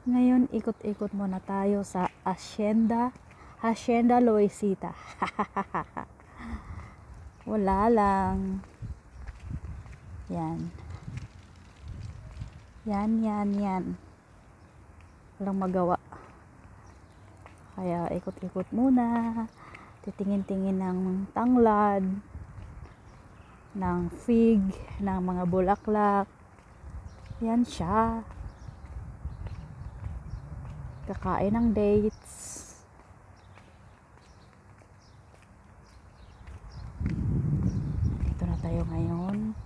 Ngayon, ikot-ikot muna tayo sa Hacienda Loisita. Wala lang. Yan. Yan. Walang magawa. Kaya ikot-ikot muna. Titingin-tingin ng tanglad, ng fig, ng mga bulaklak. Yan siya. Kakain ng dates. Dito na tayo ngayon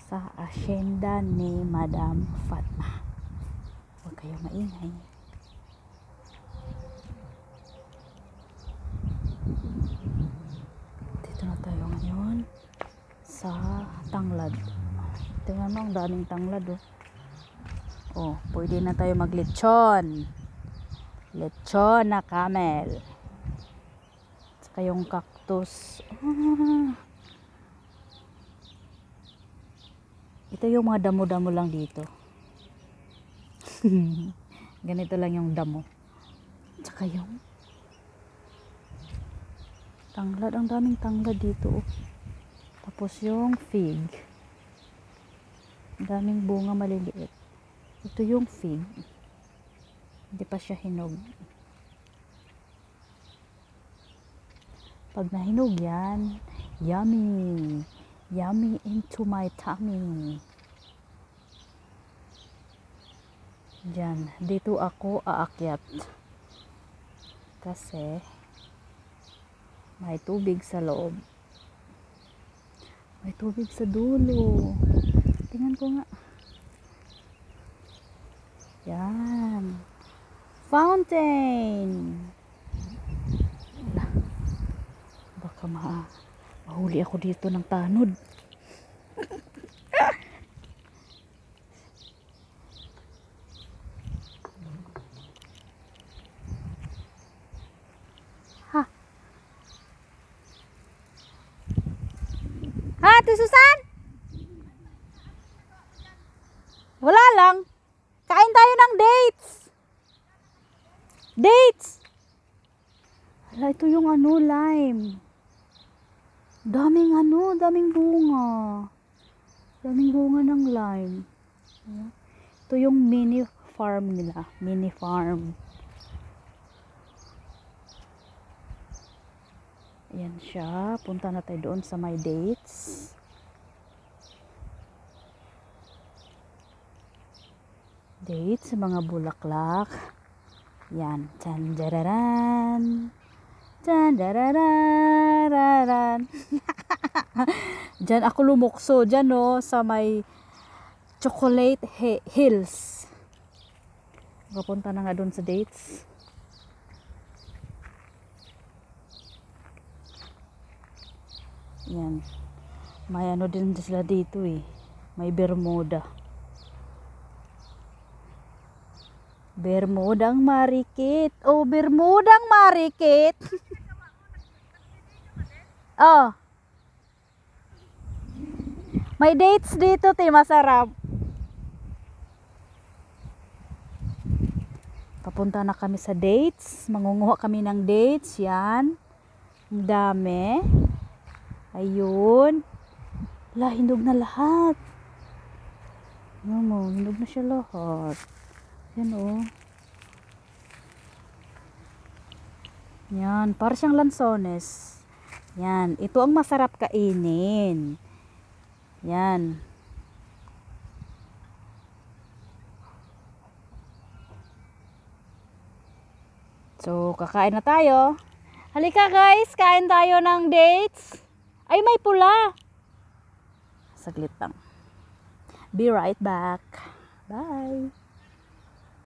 sa asyenda ni Madam Fatma. Huwag kayong maingay. Dito na tayo ngayon sa tanglad. Tingnan mo, ang daming tanglad oh. Oh, pwede na tayo maglechon. Lechon na camel. Saka yung cactus. Ito yung mga damo-damo lang dito. Ganito lang yung damo. Saka yung tanglad. Ang daming tanglad dito. Oh. Tapos yung fig. Ang daming bunga maliliit. Ito yung fig. Hindi pa siya hinog. Pag nahinog yan, yummy. Yummy into my tummy. Diyan. Dito ako aakyat. Kasi may tubig sa loob. May tubig sa dulo. Tingnan ko nga. Yan. Fountain. Baka mahuli ako dito ng tanod. Ha? Ha, Ate Susan? Wala lang. Kain tayo ng dates. Dates. Hala, ito yung lime. Daming bunga. Daming bunga ng lime. Ito yung mini farm nila. Mini farm. Ayan siya. Punta na tayo doon sa my dates. Dates, mga bulaklak. Yan. Tandararan. Tandararan. Diyan ako lumukso. Diyan no, sa may chocolate hills. Papunta na nga doon sa dates. Yan. May din sila dito eh. May Bermuda. Bermudang marikit. Oh, Bermudang marikit. Oh. May dates dito, te, masarap. Papunta na kami sa dates. Mangunguha kami ng dates. Yan. Ang dami. Ayun. Wala, hinog na lahat. Hinog na siya lahat. Yan oh. Yan, para siyang lansones. Yan, ito ang masarap kainin. Yan. So, kakain na tayo. Halika guys, kain tayo ng dates. Ay, may pula. Saglit lang. Be right back. Bye.